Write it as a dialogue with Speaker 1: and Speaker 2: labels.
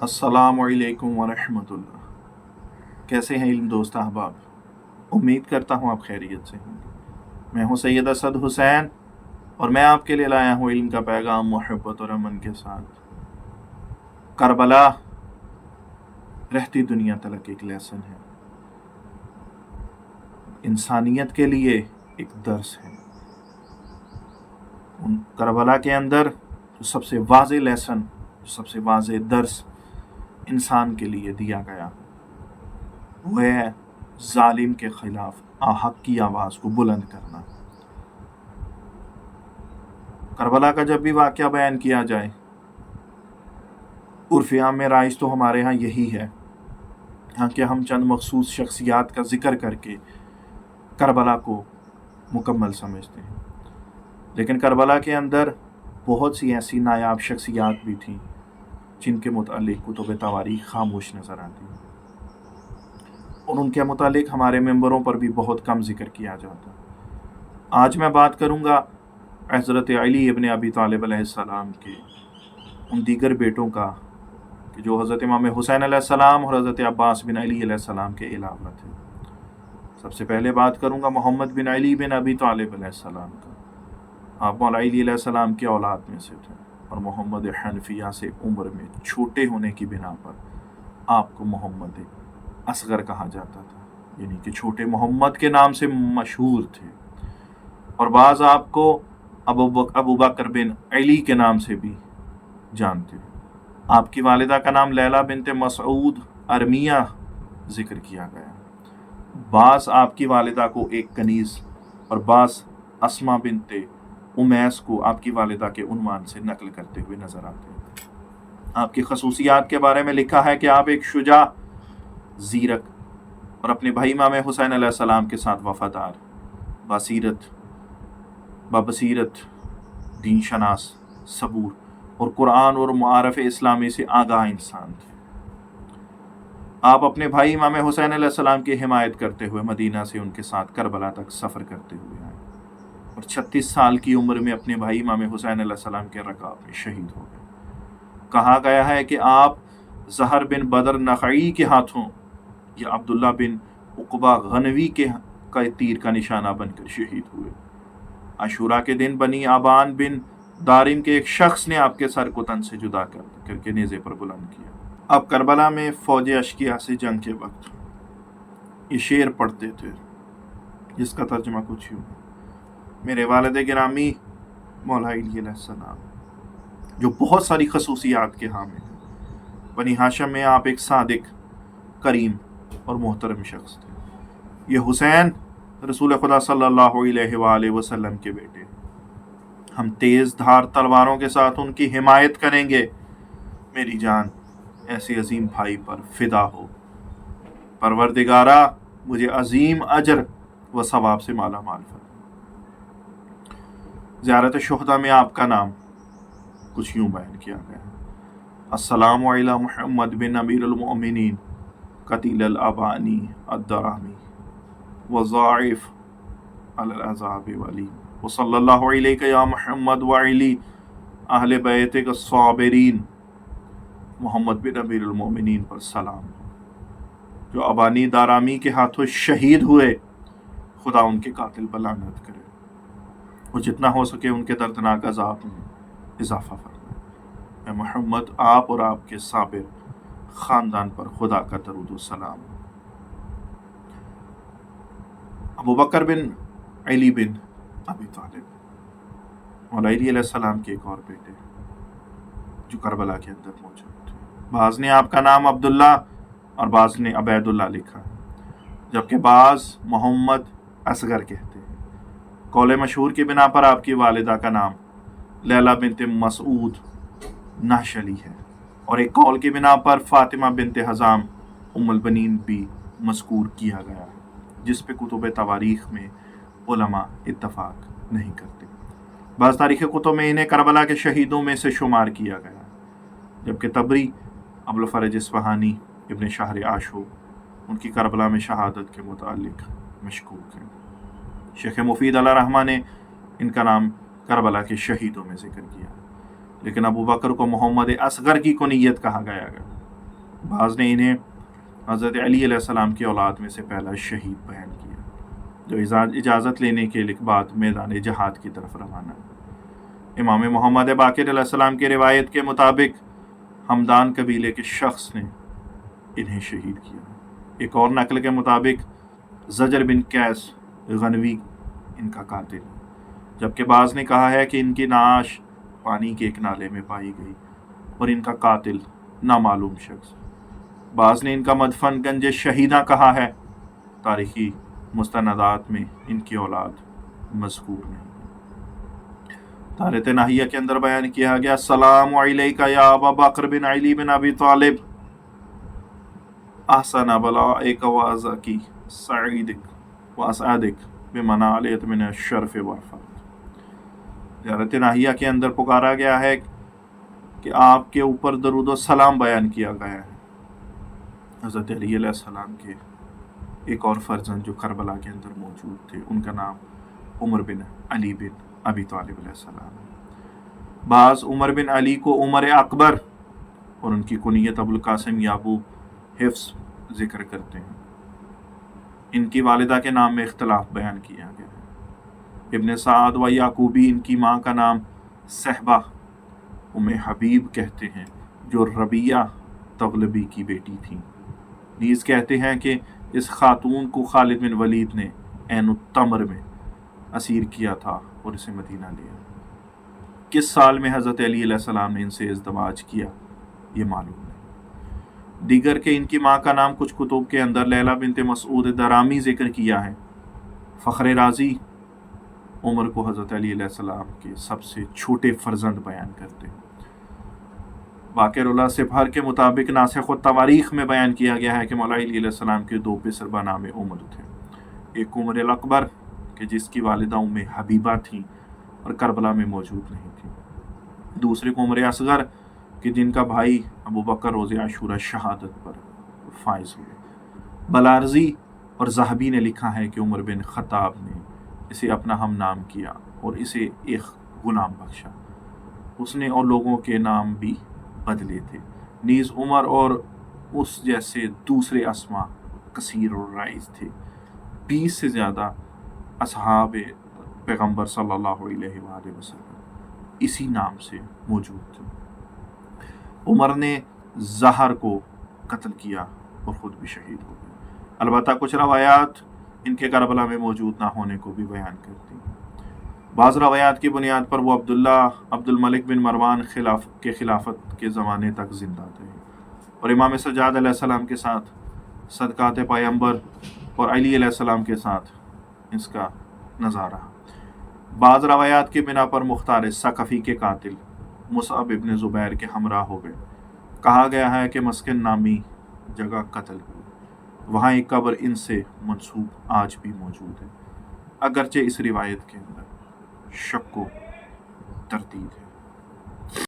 Speaker 1: السلام علیکم ورحمۃ اللہ۔ کیسے ہیں علم دوست احباب؟ امید کرتا ہوں آپ خیریت سے ہوں گے۔ میں ہوں سید اسد حسین اور میں آپ کے لیے لایا ہوں علم کا پیغام محبت اور امن کے ساتھ۔ کربلا رہتی دنیا تلک ایک لیسن ہے، انسانیت کے لیے ایک درس ہے۔ کربلا کے اندر جو سب سے واضح لیسن، جو سب سے واضح درس انسان کے لیے دیا گیا وہ ہے ظالم کے خلاف حق کی آواز کو بلند کرنا۔ کربلا کا جب بھی واقعہ بیان کیا جائے، عرف عام میں رائج تو ہمارے ہاں یہی ہے کہ ہم چند مخصوص شخصیات کا ذکر کر کے کربلا کو مکمل سمجھتے ہیں، لیکن کربلا کے اندر بہت سی ایسی نایاب شخصیات بھی تھیں جن کے متعلق کتب تواریخ خاموش نظر آتی ہیں، اور ان کے متعلق ہمارے ممبروں پر بھی بہت کم ذکر کیا جاتا ہے۔ آج میں بات کروں گا حضرت علی ابن ابی طالب علیہ السلام کے ان دیگر بیٹوں کا کہ جو حضرت امام حسین علیہ السلام اور حضرت عباس بن علی علیہ السلام کے علاوہ تھے۔ سب سے پہلے بات کروں گا محمد بن علی بن ابی طالب علیہ السلام کا۔ آپ مولا علی علیہ السلام کی اولاد میں سے تھے اور محمد حنفیہ سے عمر میں چھوٹے ہونے کی بنا پر آپ کو محمد اصغر کہا جاتا تھا، یعنی کہ چھوٹے محمد کے نام سے مشہور تھے، اور بعض آپ کو ابو بکر بن علی کے نام سے بھی جانتے ہیں۔ آپ کی والدہ کا نام لیلہ بنت مسعود ارمیہ ذکر کیا گیا۔ بعض آپ کی والدہ کو ایک کنیز اور بعض اسما بنت امیس کو آپ کی والدہ کے عنوان سے نقل کرتے ہوئے نظر آتے ہیں۔ آپ کی خصوصیات کے بارے میں لکھا ہے کہ آپ ایک شجاع، زیرک اور اپنے بھائی امام حسین علیہ السلام کے ساتھ وفادار، بابصیرت، دین شناس، صبور اور قرآن اور معارف اسلامی سے آگاہ انسان تھے۔ آپ اپنے بھائی امام حسین علیہ السلام کی حمایت کرتے ہوئے مدینہ سے ان کے ساتھ کربلا تک سفر کرتے ہوئے آئے، اور 36 سال کی عمر میں اپنے بھائی امام حسین علیہ السلام کے رکاب میں شہید ہو گئے۔ کہا گیا ہے کہ آپ زہر بن بدر نخعی کے ہاتھوں یا عبداللہ بن عقبہ غنوی کے تیر کا نشانہ بن کر شہید ہوئے۔ عاشوراء کے دن بنی آبان بن دارم کے ایک شخص نے آپ کے سر کو تن سے جدا کر کے نیزے پر بلند کیا۔ اب کربلا میں فوج اشکیا سے جنگ کے وقت یہ شعر پڑھتے تھے، جس کا ترجمہ کچھ یوں: میرے والد گرامی مولا علی علیہ السلام، جو بہت ساری خصوصیات کے حامل ہیں، بنی ہاشم میں آپ ایک صادق، کریم اور محترم شخص تھے۔ یہ حسین رسول خدا صلی اللہ علیہ وآلہ وسلم کے بیٹے، ہم تیز دھار تلواروں کے ساتھ ان کی حمایت کریں گے۔ میری جان ایسے عظیم بھائی پر فدا ہو، پروردگارا مجھے عظیم اجر و ثواب سے مالا مال فرما۔ زیارت شہداء میں آپ کا نام کچھ یوں بیان کیا گیا: السلام علی محمد بن امیر المؤمنین قتیل الابانی الدرامی وضاعف علی العذاب ولی وصلی اللہ علیہ یا محمد وعلی اہل بیتک الصابرین۔ محمد بن امیر المؤمنین پر سلام، جو ابانی دارامی کے ہاتھوں شہید ہوئے، خدا ان کے قاتل پر لعنت کرے اور جتنا ہو سکے ان کے دردناک عذاب میں اضافہ فرمائے۔ اے محمد، آپ اور آپ کے صابر خاندان پر خدا کا درود و سلام۔ ابو بکر بن علی بن ابی طالب مولا علی علیہ السلام کے ایک اور بیٹے جو کربلا کے اندر موجود تھے۔ بعض نے آپ کا نام عبداللہ اور بعض نے عبید اللہ لکھا، جبکہ بعض محمد اصغر کہتے ہیں۔ قول مشہور کی بنا پر آپ کی والدہ کا نام لیلہ بنت مسعود نہشلی ہے، اور ایک قول کی بنا پر فاطمہ بنت حزام ام البنین بھی مذکور کیا گیا ہے، جس پہ کتب تواریخ میں علماء اتفاق نہیں کرتے۔ بعض تاریخ کتب میں انہیں کربلا کے شہیدوں میں سے شمار کیا گیا، جبکہ طبری، ابو الفرج اصفہانی، ابن شہر عاشور ان کی کربلا میں شہادت کے متعلق مشکوک ہیں۔ شیخ مفید علیہ رحمہ نے ان کا نام کربلا کے شہیدوں میں ذکر کیا، لیکن ابو بکر کو محمد اصغر کی کنیت کہا گیا۔ بعض نے انہیں حضرت علی علیہ السلام کی اولاد میں سے پہلا شہید بیان کیا جو اجازت لینے کے بعد میدان جہاد کی طرف روانہ ہے۔ امام محمد باقر علیہ السلام کی روایت کے مطابق ہمدان قبیلے کے شخص نے انہیں شہید کیا۔ ایک اور نقل کے مطابق زجر بن قیس غنوی ان کا قاتل ہے، جبکہ بعض نے کہا ہے کہ ان کی نعش پانی کے ایک نالے میں پائی گئی اور ان کا قاتل نامعلوم شخص۔ بعض نے ان کا مدفن گنج شہیدہ کہا ہے۔ تاریخی مستندات میں ان کی اولاد مذکور نہیں۔ تاریخ ناہیہ کے اندر بیان کیا گیا السلام علیکہ یا ابا بکر بن علی بن ابی طالب احسن بلائک وازکی سعیدک واسعدک بمنالیت من الشرف والفضل۔ زیارت ناہیہ کے اندر پکارا گیا ہے کہ آپ کے اوپر درود و سلام بیان کیا گیا ہے۔ حضرت علی علیہ السلام کے ایک اور فرزند جو کربلا کے اندر موجود تھے ان کا نام عمر بن علی بن ابی طالب علیہ السلام ہے۔ بعض عمر بن علی کو عمر اکبر اور ان کی کنیت ابو القاسم یا ابو حفص ذکر کرتے ہیں۔ ان کی والدہ کے نام میں اختلاف بیان کیا گیا ہے۔ ابن سعد و یعقوبی ان کی ماں کا نام صحبہ ام حبیب کہتے ہیں جو ربیہ تغلبی کی بیٹی تھیں۔ نیز کہتے ہیں کہ اس خاتون کو خالد بن ولید نے عین التمر میں اسیر کیا تھا اور اسے مدینہ لیا۔ کس سال میں حضرت علی علیہ السلام نے ان سے ازدواج کیا یہ معلوم نہیں۔ دیگر کہ ان کی ماں کا نام کچھ کتب کے اندر لیلہ بنت مسعود درامی ذکر کیا ہے۔ فخر رازی عمر کو حضرت علی علیہ السلام کے سب سے چھوٹے فرزند بیان کرتے ہیں۔ باقر اللہ سپہر کے مطابق ناسخ التواریخ میں بیان کیا گیا ہے کہ مولا علی علیہ السلام کے دو پسر بنام عمر تھے، ایک عمر الاکبر کہ جس کی والدہ ام حبیبہ تھیں اور کربلا میں موجود نہیں تھیں، دوسرے کو عمر اصغر کہ جن کا بھائی ابو بکر روز عاشورہ شہادت پر فائز ہوئے۔ بلارزی اور ذہبی نے لکھا ہے کہ عمر بن خطاب نے اسے اپنا ہم نام کیا اور اسے ایک غلام بخشا، اس نے اور لوگوں کے نام بھی بدلے تھے۔ نیز عمر اور اس جیسے دوسرے اسما کثیر الرائز تھے، 20 سے زیادہ اصحاب پیغمبر صلی اللہ علیہ وآلہ وسلم اسی نام سے موجود تھے۔ عمر نے زہر کو قتل کیا اور خود بھی شہید ہو گئے۔ البتہ کچھ روایات ان کے کربلا میں موجود نہ ہونے کو بھی بیان کرتی ہیں۔ بعض روایات کی بنیاد پر وہ عبد الملک بن مروان کے خلافت کے زمانے تک زندہ تھے اور امام سجاد علیہ السلام کے ساتھ صدقات پیغمبر اور علی علیہ السلام کے ساتھ اس کا نظارہ۔ بعض روایات کی بنا پر مختار ثقفی کے قاتل مصعب ابن زبیر کے ہمراہ ہو گئے۔ کہا گیا ہے کہ مسکن نامی جگہ قتل ہوئی، وہاں ایک قبر ان سے منسوب آج بھی موجود ہے، اگرچہ اس روایت کے اندر شک و تردید ہے۔